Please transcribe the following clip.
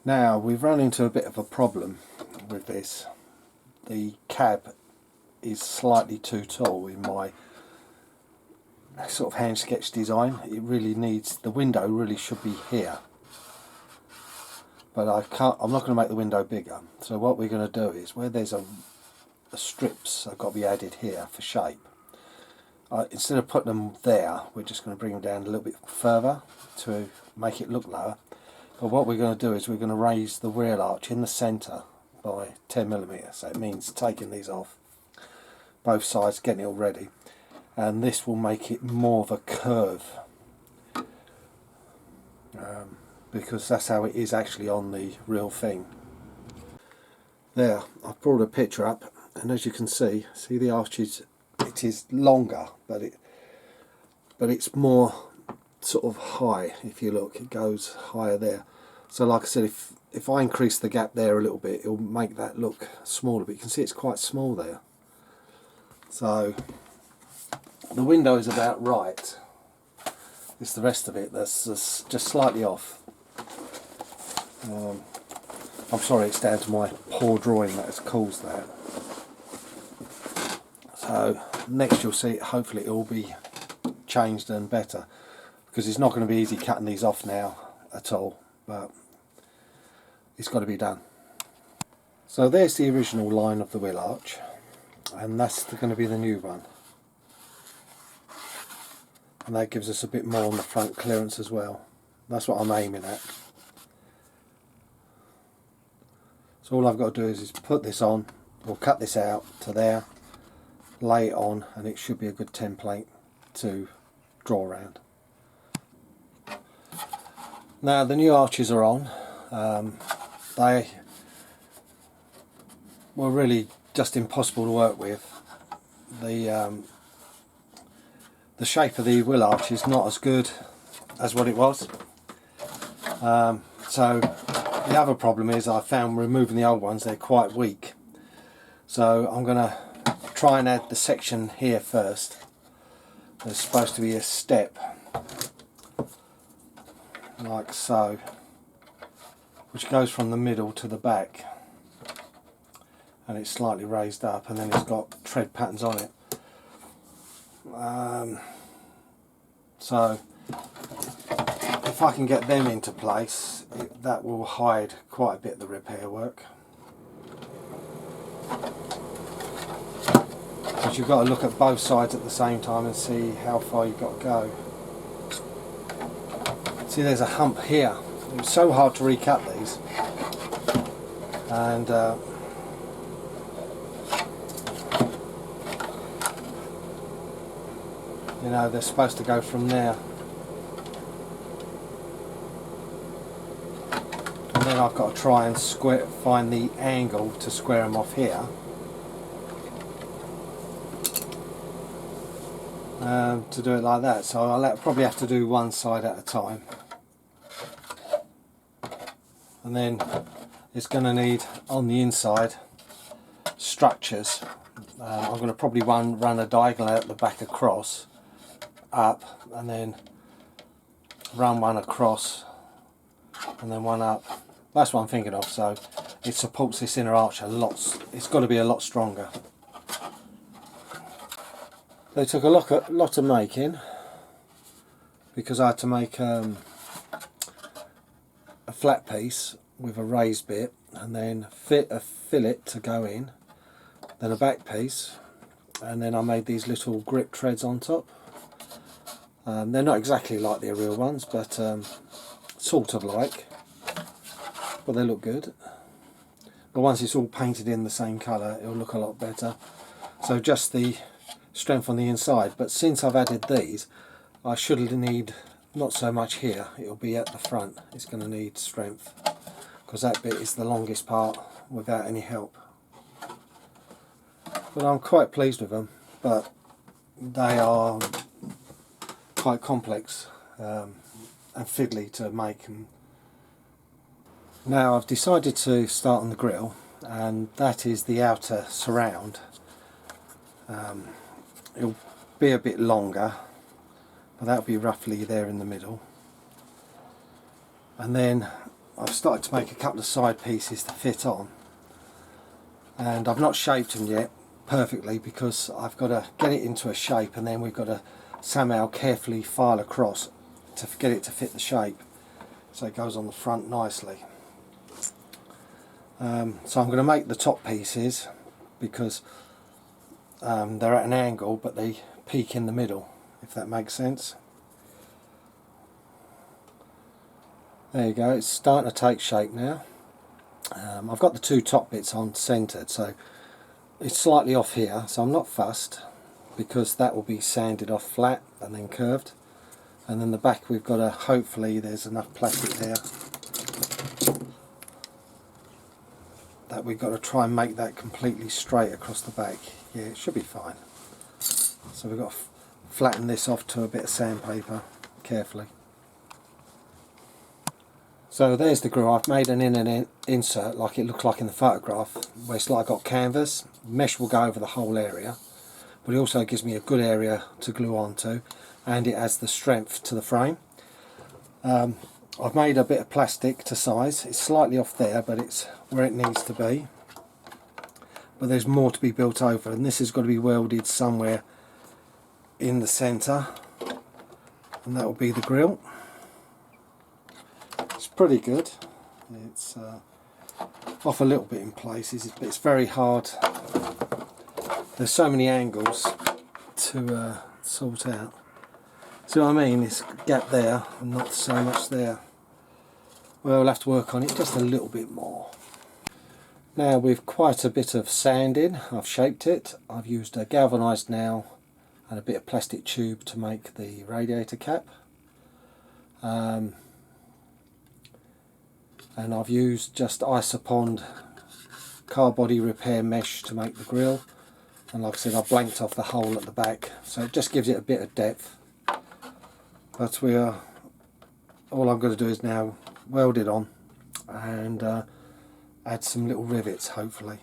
Now we've run into a bit of a problem with this. The cab is slightly too tall in my sort of hand sketch design. It really needs, the window really should be here, but I'm not going to make the window bigger. So what we're going to do is, where there's a strips have got to be added here for shape, instead of putting them there, we're just going to bring them down a little bit further to make it look lower. But what we're going to do is we're going to raise the wheel arch in the centre by 10mm. So it means taking these off both sides, getting it all ready, and this will make it more of a curve, because that's how it is actually on the real thing. There, I've brought a picture up, and as you can see the arches, it is longer, but it's more sort of high. If you look, it goes higher there. So like I said, if I increase the gap there a little bit, it'll make that look smaller, but you can see it's quite small there. So the window is about right. It's the rest of it that's just slightly off. I'm sorry, it's down to my poor drawing that has caused that. So next you'll see, hopefully it will be changed and better, because it's not going to be easy cutting these off now at all, but it's got to be done. So there's the original line of the wheel arch, and that's going to be the new one, and that gives us a bit more on the front clearance as well. That's what I'm aiming at. So all I've got to do is put this on, or cut this out to there, lay it on, and it should be a good template to draw around. Now the new arches are on. They were really just impossible to work with. The shape of the wheel arch is not as good as what it was. So the other problem is, I found removing the old ones, they're quite weak. So I'm going to try and add the section here first. There's supposed to be a step like so, which goes from the middle to the back, and it's slightly raised up, and then it's got tread patterns on it. So if I can get them into place, that will hide quite a bit of the repair work. But you've got to look at both sides at the same time and see how far you've got to go. See, there's a hump here. It was so hard to recut these, and you know, they're supposed to go from there, and then I've got to try and find the angle to square them off here. To do it like that, so I'll probably have to do one side at a time, and then it's going to need, on the inside, structures. I'm going to probably run a diagonal out the back across, up, and then run one across, and then one up. That's what I'm thinking of, so it supports this inner arch a lot. It's got to be a lot stronger. They took a lot of making, because I had to make a flat piece with a raised bit, and then fit a fillet to go in, then a back piece, and then I made these little grip treads on top. They're not exactly like the real ones, but sort of like, but they look good. But once it's all painted in the same colour, it'll look a lot better. So just the strength on the inside, but since I've added these, I should need not so much here. It'll be at the front. It's going to need strength, because that bit is the longest part without any help. But I'm quite pleased with them, but they are quite complex and fiddly to make. Now I've decided to start on the grille, and that is the outer surround. It'll be a bit longer, but that'll be roughly there in the middle, and then I've started to make a couple of side pieces to fit on, and I've not shaped them yet perfectly because I've got to get it into a shape, and then we've got to somehow carefully file across to get it to fit the shape so it goes on the front nicely. So I'm going to make the top pieces because they're at an angle but they peak in the middle, if that makes sense. There you go, it's starting to take shape now. I've got the two top bits on centered, so it's slightly off here, so I'm not fussed because that will be sanded off flat and then curved. And then the back, we've got to, hopefully there's enough plastic there that we've got to try and make that completely straight across the back. Yeah, it should be fine. So we've got to flatten this off to a bit of sandpaper carefully. So there's the grill. I've made an in and insert like it looks like in the photograph, where it's like I've got canvas. Mesh will go over the whole area, but it also gives me a good area to glue onto, and it adds the strength to the frame. I've made a bit of plastic to size. It's slightly off there, but it's where it needs to be. But there's more to be built over, and this has got to be welded somewhere in the centre, and that will be the grill. It's pretty good. It's off a little bit in places, but it's very hard. There's so many angles to sort out. See what I mean? This gap there and not so much there. Well, we'll have to work on it just a little bit more. Now, with quite a bit of sand in, I've shaped it. I've used a galvanised nail and a bit of plastic tube to make the radiator cap. And I've used just Isopond car body repair mesh to make the grill. And like I said, I've blanked off the hole at the back, so it just gives it a bit of depth. But all I'm going to do is now weld it on and add some little rivets, hopefully.